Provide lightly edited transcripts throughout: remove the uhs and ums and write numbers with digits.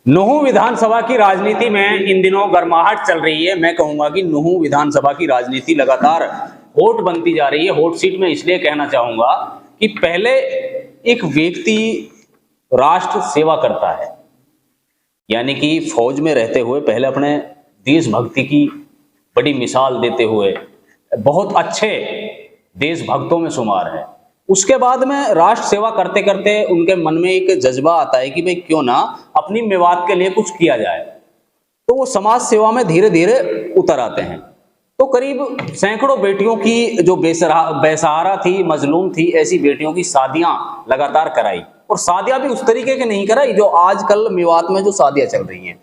नुहू विधानसभा की राजनीति में इन दिनों गर्माहट चल रही है। मैं कहूंगा कि नुहू विधानसभा की राजनीति लगातार हॉट बनती जा रही है। हॉट सीट में इसलिए कहना चाहूंगा कि पहले एक व्यक्ति राष्ट्र सेवा करता है, यानी कि फौज में रहते हुए पहले अपने देशभक्ति की बड़ी मिसाल देते हुए बहुत अच्छे देशभक्तों में शुमार है। उसके बाद में राष्ट्र सेवा करते करते उनके मन में एक जज्बा आता है कि भाई क्यों ना अपनी मेवात के लिए कुछ किया जाए, तो वो समाज सेवा में धीरे धीरे उतर आते हैं। तो करीब सैकड़ों बेटियों की जो बेसहारा थी, मजलूम थी, ऐसी बेटियों की शादियां लगातार कराई, और शादियां भी उस तरीके की नहीं कराई जो आजकल मेवात में जो शादियां चल रही हैं।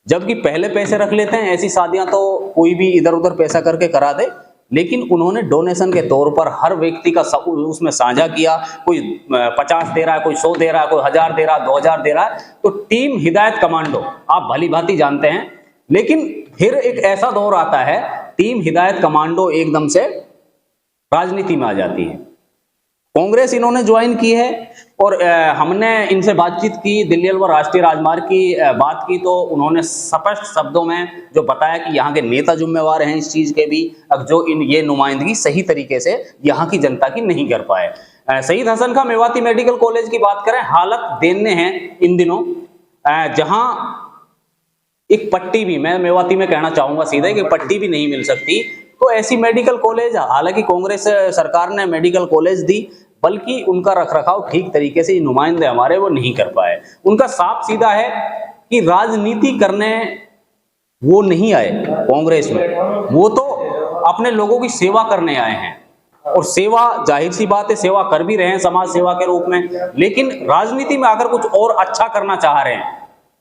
जबकि पहले पैसे रख लेते हैं, ऐसी शादियां तो कोई भी इधर उधर पैसा करके करा दे, लेकिन उन्होंने डोनेशन के तौर पर हर व्यक्ति का उसमें साझा किया। कोई 50 दे रहा है, कोई 100 दे रहा है, कोई 1000 दे रहा है, 2000 दे रहा है। तो टीम हिदायत कमांडो आप भली भांति जानते हैं, लेकिन फिर एक ऐसा दौर आता है, टीम हिदायत कमांडो एकदम से राजनीति में आ जाती है। कांग्रेस इन्होंने ज्वाइन की है, और हमने इनसे बातचीत की, दिल्ली अलवर राष्ट्रीय राजमार्ग की बात की, तो उन्होंने स्पष्ट शब्दों में जो बताया कि यहाँ के नेता जिम्मेवार हैं इस चीज़ के भी, अब जो ये नुमाइंदगी सही तरीके से यहाँ की जनता की नहीं कर पाए। शहीद हसन खां मेवाती मेडिकल कॉलेज की बात करें, हालत देने हैं इन दिनों, जहाँ एक पट्टी भी, मैं मेवाती में कहना चाहूँगा सीधे कि पट्टी भी नहीं मिल सकती। तो ऐसी मेडिकल कॉलेज, हालांकि कांग्रेस सरकार ने मेडिकल कॉलेज दी, बल्कि उनका रखरखाव ठीक तरीके से नुमाइंदे हमारे वो नहीं कर पाए। उनका साफ सीधा है कि राजनीति करने वो नहीं आए कांग्रेस में, वो तो अपने लोगों की सेवा करने आए हैं। और सेवा, जाहिर सी बात है, सेवा कर भी रहे हैं समाज सेवा के रूप में, लेकिन राजनीति में आकर कुछ और अच्छा करना चाह रहे हैं।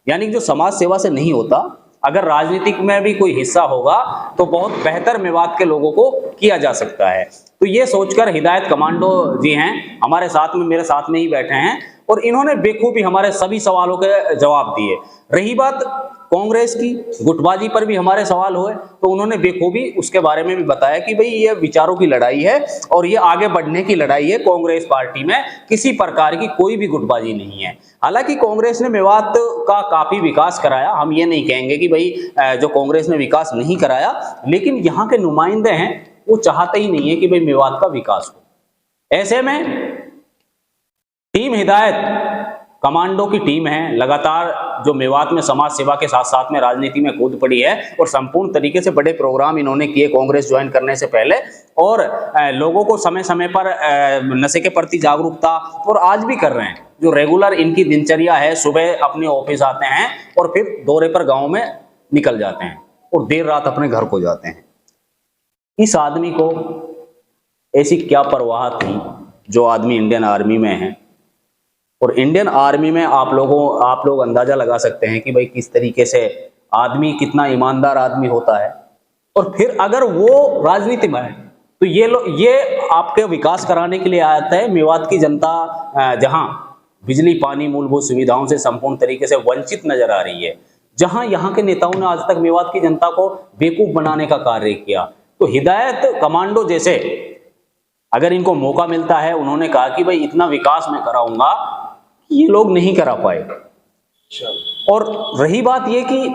यानी जो समाज सेवा से नहीं होता, अगर राजनीतिक में भी कोई हिस्सा होगा तो बहुत बेहतर मेवात के लोगों को किया जा सकता है। तो ये सोचकर हिदायत कमांडो जी हैं हमारे साथ में, मेरे साथ में ही बैठे हैं, और इन्होंने बेखूबी हमारे सभी सवालों के जवाब दिए। रही बात कांग्रेस की, गुटबाजी पर भी हमारे सवाल हुए, तो उन्होंने बेखूबी उसके बारे में भी बताया कि भाई ये विचारों की लड़ाई है और ये आगे बढ़ने की लड़ाई है। कांग्रेस पार्टी में किसी प्रकार की कोई भी गुटबाजी नहीं है। हालांकि कांग्रेस ने मेवात का काफी विकास कराया, हम ये नहीं कहेंगे कि भाई जो कांग्रेस ने विकास नहीं कराया, लेकिन यहाँ के नुमाइंदे हैं वो चाहते ही नहीं है कि भाई मेवात का विकास हो। ऐसे में टीम हिदायत कमांडो की टीम है, लगातार जो मेवात में समाज सेवा के साथ साथ में राजनीति में कूद पड़ी है, और संपूर्ण तरीके से बड़े प्रोग्राम इन्होंने किए कांग्रेस ज्वाइन करने से पहले, और लोगों को समय समय पर नशे के प्रति जागरूकता, और आज भी कर रहे हैं। जो रेगुलर इनकी दिनचर्या है, सुबह अपने ऑफिस आते हैं और फिर दौरे पर गाँव में निकल जाते हैं और देर रात अपने घर को जाते हैं। इस आदमी को ऐसी क्या परवाह थी जो आदमी इंडियन आर्मी में है, और इंडियन आर्मी में आप लोग अंदाजा लगा सकते हैं कि भाई किस तरीके से आदमी, कितना ईमानदार आदमी होता है। और फिर अगर वो राजनीति में है तो ये आपके विकास कराने के लिए आता है। मेवात की जनता जहां बिजली, पानी, मूलभूत सुविधाओं से संपूर्ण तरीके से वंचित नजर आ रही है, जहां यहाँ के नेताओं ने आज तक मेवात की जनता को बेवकूफ बनाने का कार्य किया, तो हिदायत कमांडो जैसे अगर इनको मौका मिलता है, उन्होंने कहा कि भाई इतना विकास मैं कराऊंगा, ये लोग नहीं करा पाए। और रही बात ये कि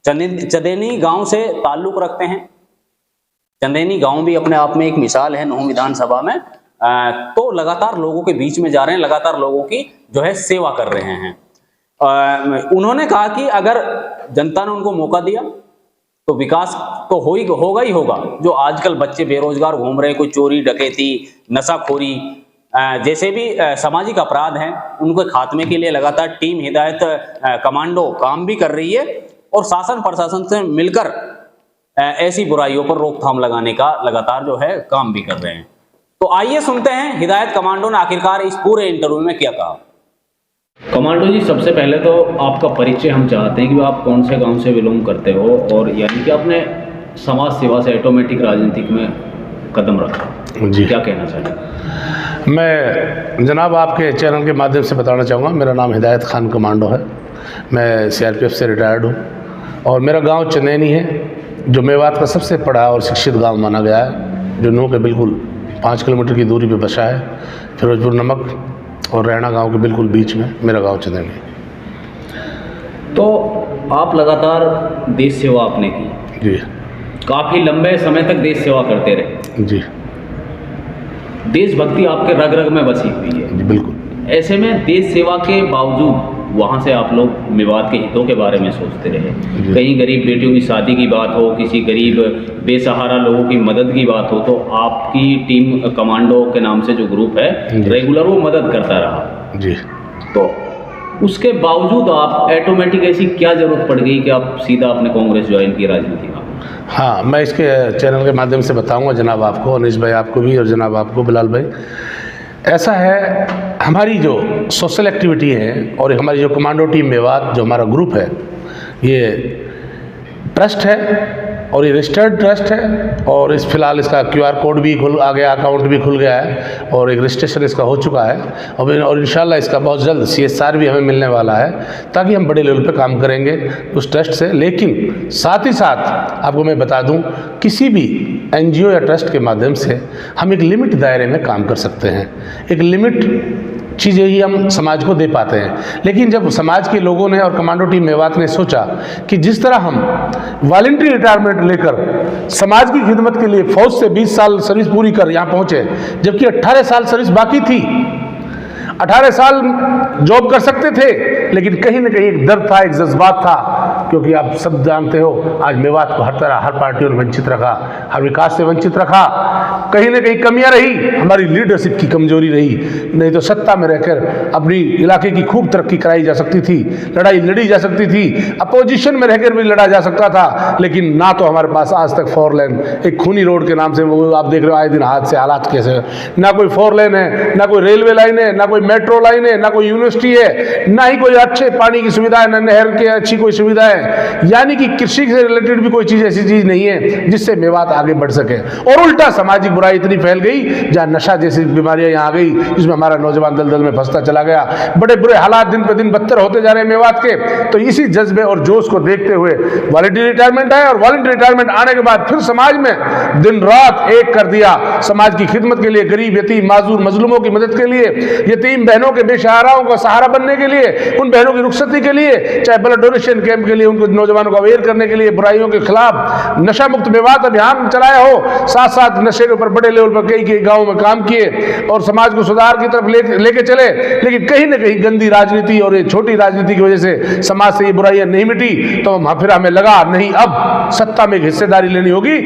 चंदेनी गांव से ताल्लुक रखते हैं, चंदेनी गांव भी अपने आप में एक मिसाल है नुहू विधानसभा में, तो लगातार लोगों के बीच में जा रहे हैं, लगातार लोगों की जो है सेवा कर रहे हैं। उन्होंने कहा कि अगर जनता ने उनको मौका दिया तो विकास तो होगा ही होगा। जो आजकल बच्चे बेरोजगार घूम रहे, कोई चोरी डकैती, नशाखोरी जैसे भी सामाजिक अपराध हैं, उनके खात्मे के लिए लगातार टीम हिदायत कमांडो काम भी कर रही है, और शासन प्रशासन से मिलकर ऐसी बुराइयों पर रोकथाम लगाने का लगातार जो है काम भी कर रहे हैं। तो आइए सुनते हैं हिदायत कमांडो ने आखिरकार इस पूरे इंटरव्यू में क्या कहा। कमांडो जी, सबसे पहले तो आपका परिचय हम चाहते हैं कि आप कौन से गांव से बिलोंग करते हो, और यानी कि आपने समाज सेवा से ऑटोमेटिक राजनीतिक में कदम रखा जी, क्या कहना चाहिए? मैं जनाब आपके चैनल के माध्यम से बताना चाहूँगा, मेरा नाम हिदायत खान कमांडो है, मैं CRPF से रिटायर्ड हूँ, और मेरा गांव चंदेनी है, जो मेवात का सबसे बड़ा और शिक्षित गांव माना गया है, जो नुहू के बिल्कुल 5 किलोमीटर की दूरी पे बसा है। फिरोजपुर नमक और रैना गांव के बिल्कुल बीच में मेरा गांव चंदेनी है। तो आप लगातार देश सेवा आपने की, जी काफ़ी लंबे समय तक देश सेवा करते रहे, जी देशभक्ति आपके रग रग में बसी हुई है। जी बिल्कुल। ऐसे में देश सेवा के बावजूद वहाँ से आप लोग मेवात के हितों के बारे में सोचते रहे। कहीं गरीब बेटियों की शादी की बात हो, किसी गरीब बेसहारा लोगों की मदद की बात हो, तो आपकी टीम कमांडो के नाम से जो ग्रुप है रेगुलर वो मदद करता रहा जी। तो उसके बावजूद आप ऑटोमेटिक ऐसी क्या ज़रूरत पड़ गई कि आप सीधा अपने कांग्रेस ज्वाइन की राजनीति में? हाँ, मैं इसके चैनल के माध्यम से बताऊंगा जनाब आपको, अनीश भाई आपको भी और जनाब आपको बिलाल भाई। ऐसा है, हमारी जो सोशल एक्टिविटी है और हमारी जो कमांडो टीम मेवात जो हमारा ग्रुप है, ये ट्रस्ट है और ये रजिस्टर्ड ट्रस्ट है और इस फिलहाल इसका QR कोड भी खुल आ गया, अकाउंट भी खुल गया है और एक रजिस्ट्रेशन इसका हो चुका है और इंशाल्लाह इसका बहुत जल्द CSR भी हमें मिलने वाला है ताकि हम बड़े लेवल पे काम करेंगे उस ट्रस्ट से। लेकिन साथ ही साथ आपको मैं बता दूं, किसी भी NGO या ट्रस्ट के माध्यम से हम एक लिमिट दायरे में काम कर सकते हैं, एक लिमिट चीज़ें ही हम समाज को दे पाते हैं। लेकिन जब समाज के लोगों ने और कमांडो टीम मेवात ने सोचा कि जिस तरह हम वॉलंटरी रिटायरमेंट लेकर समाज की खिदमत के लिए फौज से 20 साल सर्विस पूरी कर यहाँ पहुँचे, जबकि 18 साल सर्विस बाकी थी, 18 साल जॉब कर सकते थे, लेकिन कहीं ना कहीं एक दर्द था, एक जज्बात था, क्योंकि आप सब जानते हो आज मेवात को हर तरह हर पार्टियों ने वंचित रखा, हर विकास से वंचित रखा, कहीं ना कहीं कमियां रही, हमारी लीडरशिप की कमजोरी रही। नहीं तो सत्ता में रहकर अपनी इलाके की खूब तरक्की कराई जा सकती थी, लड़ाई लड़ी जा सकती थी, अपोजिशन में रहकर भी लड़ा जा सकता था, लेकिन ना तो हमारे पास आज तक 4 लेन, एक खूनी रोड के नाम से वो आप देख रहे हो आए दिन हादसे हालात कैसे, ना कोई 4 लेन है, ना कोई रेलवे लाइन है, ना कोई मेट्रो लाइन है, ना कोई यूनिवर्सिटी है, ना ही कोई अच्छे पानी की सुविधा है, ना नहर की अच्छी कोई सुविधा है, यानी कि कृषि से रिलेटेड भी कोई चीज़ ऐसी चीज़ नहीं है जिससे मेवात आगे बढ़ सके। और उल्टा सामाजिक बुराई इतनी फैल गई, जहाँ नशा जैसी बीमारियां यहाँ आ गई, जिसमें हमारा नौजवान दल में फंसता चला गया, बड़े बुरे हालात दिन पे दिन बदतर होते जा रहे हैं मेवात के। तो इसी जज्बे और जोश को देखते हुए वॉलंटरी रिटायरमेंट आया और वॉलंटरी रिटायरमेंट आने के बाद फिर समाज में दिन रात एक कर दिया, समाज की खिदमत के लिए, गरीब यतीम माजूर मजलूमों की मदद के लिए, यतीम बहनों के बेसहाराओं का सहारा बनने के लिए, उन बहनों की रुखसती के लिए, चाहे ब्लड डोनेशन कैंप के लिए, उनको नौजवानों को अवेयर करने के लिए, बुराइयों के खिलाफ नशा मुक्त मेवात अभियान चलाया हो, साथ साथ नशे के ऊपर बड़े लेवल पर कई गाँव में काम किए और समाज को सुधार की तरफ लेके चले। लेकिन कहीं ना कहीं गंदी राजनीति और ये छोटी राजनीति की वजह से समाज से ये बुराइयां नहीं मिटी, तो फिर हमें लगा नहीं, अब सत्ता में हिस्सेदारी लेनी होगी,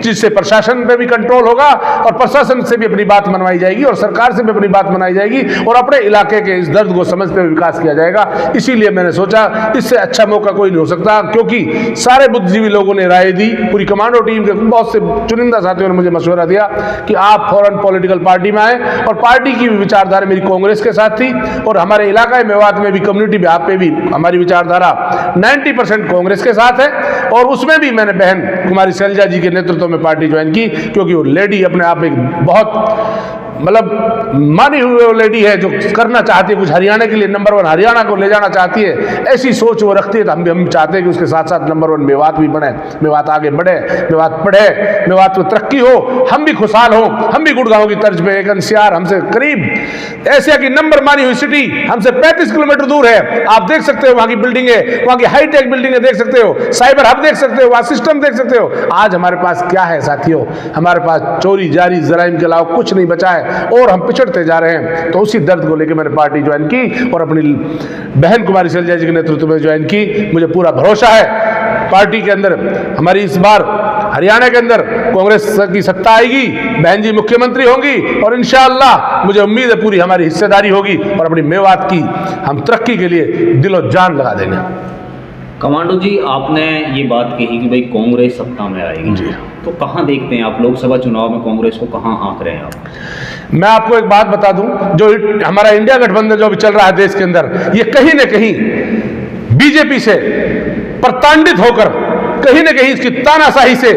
जिससे प्रशासन पे भी कंट्रोल होगा और प्रशासन से भी अपनी बात मनवाई जाएगी और सरकार से भी अपनी बात मनाई जाएगी और अपने इलाके के इस दर्द को समझते हुए विकास किया जाएगा। इसीलिए मैंने सोचा इससे अच्छा मौका कोई नहीं हो सकता, क्योंकि सारे बुद्धिजीवी लोगों ने राय दी, पूरी कमांडो टीम के बहुत से चुनिंदा साथियों ने मुझे मशवरा दिया कि आप फौरन पॉलिटिकल पार्टी में आए, और पार्टी की विचारधारा मेरी कांग्रेस के साथ थी और हमारे इलाका मेवात में भी कम्युनिटी यहाँ पे भी हमारी विचारधारा 90% कांग्रेस के साथ है। और उसमें भी मैंने बहन कुमारी शैलजा जी के नेतृत्व में पार्टी ज्वाइन की, क्योंकि वो लेडी अपने आप में बहुत मतलब मानी हुई वो लेडी है जो करना चाहती है कुछ, हरियाणा के लिए नंबर 1 हरियाणा को ले जाना चाहती है, ऐसी सोच वो रखती है। तो हम चाहते हैं कि उसके साथ साथ नंबर 1 मेवात भी बने, मेवात आगे बढ़े, मेवात पढ़े, मेवात में तरक्की हो, हम भी खुशहाल हो, हम भी गुड़गांव की तर्ज पे एक NCR हमसे करीब एशिया की नंबर मानी हुई सिटी हमसे 35 किलोमीटर दूर है। आप देख सकते हो वहाँ की बिल्डिंग है, वहाँ की हाईटेक बिल्डिंग है, देख सकते हो साइबर हब देख सकते हो, वहाँ सिस्टम देख सकते हो। आज हमारे पास क्या है साथियों, हमारे पास चोरी जारी जराइम के अलावा कुछ नहीं बचा है और हम पिछड़ते जा रहे हैं। तो उसी दर्द को लेकर मैंने पार्टी ज्वाइन की और अपनी बहन कुमारी शैलजा जी के नेतृत्व में ज्वाइन की। मुझे पूरा भरोसा है पार्टी के अंदर हमारी इस बार हरियाणा के अंदर कांग्रेस की सत्ता आएगी, बहन जी मुख्यमंत्री होंगी और इंशाअल्लाह मुझे उम्मीद है पूरी हमारी हिस्सेदारी होगी और अपनी मेवात की हम तरक्की के लिए दिलो जान लगा देंगे। कमांडो जी, आपने ये बात कही कि भाई कांग्रेस सत्ता में आएगी जी, तो कहाँ देखते हैं आप लोकसभा चुनाव में कांग्रेस को, कहाँ आंक रहे हैं आप? मैं आपको एक बात बता दूं, जो हमारा इंडिया गठबंधन जो अभी चल रहा है देश के अंदर, ये कहीं न कहीं बीजेपी से प्रताड़ित होकर, कहीं न कहीं इसकी तानाशाही से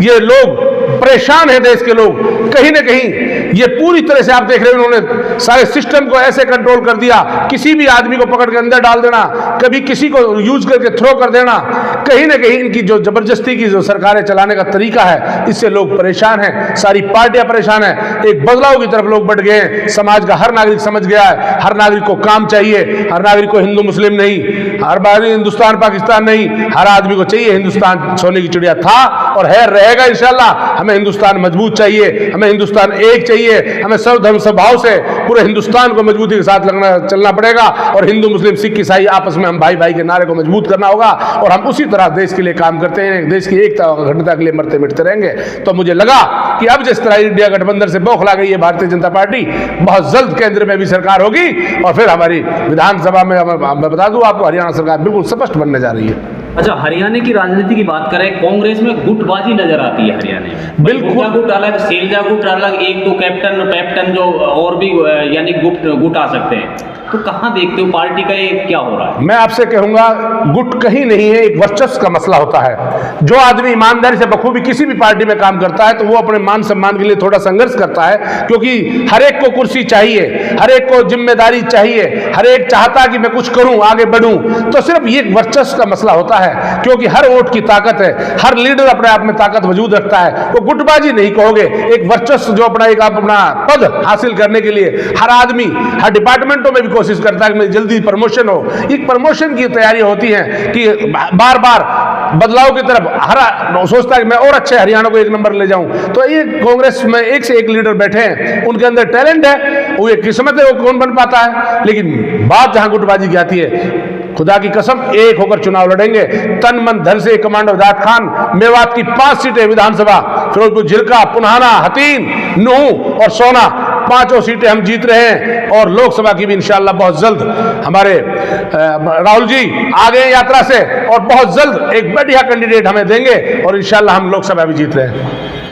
ये लोग परेशान है, देश के लोग कहीं न कहीं ये पूरी तरह से आप देख रहे हैं उन्होंने सारे सिस्टम को ऐसे कंट्रोल कर दिया, किसी भी आदमी को पकड़ के अंदर डाल देना, कभी किसी को यूज करके थ्रो कर देना, कहीं ना कहीं इनकी जो जबरदस्ती की जो सरकारें चलाने का तरीका है, इससे लोग परेशान हैं, सारी पार्टियां परेशान हैं, एक बदलाव की तरफ लोग बढ़ गए हैं। समाज का हर नागरिक समझ गया है, हर नागरिक को काम चाहिए, हर नागरिक को हिंदू मुस्लिम नहीं, हर बार हिंदुस्तान पाकिस्तान नहीं, हर आदमी को चाहिए हिंदुस्तान सोने की चिड़िया था और है, रहेगा इंशाल्लाह। हमें हिंदुस्तान मजबूत चाहिए, हमें हिंदुस्तान एक चाहिए, हमें सर्व धर्म स्वभाव से पूरे हिंदुस्तान को मजबूती के साथ चलना पड़ेगा और हिंदू मुस्लिम सिख ईसाई आपस में हम भाई भाई के नारे को मजबूत करना होगा और हम उसी तरह देश के लिए काम करते हैं, देश की एकता और अखंडता के लिए मरते मिटते रहेंगे। तो मुझे लगा कि अब जिस तरह इंडिया गठबंधन से बौखला गई है भारतीय जनता पार्टी, बहुत जल्द केंद्र में भी सरकार होगी और फिर हमारी विधानसभा में मैं बता दूं आपको, हरियाणा सरकार बिल्कुल स्पष्ट बनने जा रही है। अच्छा, हरियाणा की राजनीति की बात करें, कांग्रेस में गुटबाजी नजर आती है हरियाणा में। बिल्कुल गुट अलग, सेलजा गुट अलग, एक दो कैप्टन जो और भी यानी गुट आ सकते हैं, तो कहाँ देखते हो पार्टी का ये क्या हो रहा है? मैं आपसे कहूंगा गुट कहीं नहीं है, एक वर्चस्व का मसला होता है। जो आदमी ईमानदारी से बखूबी किसी भी पार्टी में काम करता है तो वो अपने मान सम्मान के लिए थोड़ा संघर्ष करता है, क्योंकि हर एक को कुर्सी चाहिए, हर एक को जिम्मेदारी चाहिए, हर एक चाहता कि मैं कुछ करूं, आगे बढ़ूं। तो सिर्फ ये वर्चस्व का मसला होता है, क्योंकि हर वोट की ताकत है, हर लीडर अपने आप में ताकत वजूद रखता है। वो गुटबाजी नहीं कहोगे, एक वर्चस्व जो अपना एक अपना पद हासिल करने के लिए हर आदमी हर डिपार्टमेंटों में भी कोशिश करता है कि मेरी जल्दी प्रमोशन हो। एक प्रमोशन की तैयारी होती है कि बार बार बदलाव की तरफ हर सोचता है कि मैं और अच्छे हरियाणा को एक नंबर ले जाऊं। तो ये कांग्रेस में एक से एक लीडर बैठे हैं, उनके अंदर टैलेंट है, वो ये किस्मत है, वो कौन बन पाता है। लेकिन बात जहां गुटबाजी की आती है, खुदा की कसम एक होकर चुनाव लड़ेंगे, तन मन धन से। कमांडो हिदायत खान, मेवात की 5 सीटें विधानसभा, फिरोजपुर झिरका, पुन्हाना, हतीन, नूह और सोना, 5 सीटें हम जीत रहे हैं और लोकसभा की भी इंशाअल्लाह बहुत जल्द हमारे राहुल जी आ गए यात्रा से और बहुत जल्द एक बढ़िया कैंडिडेट हमें देंगे और इंशाअल्लाह हम लोकसभा भी जीत रहे हैं।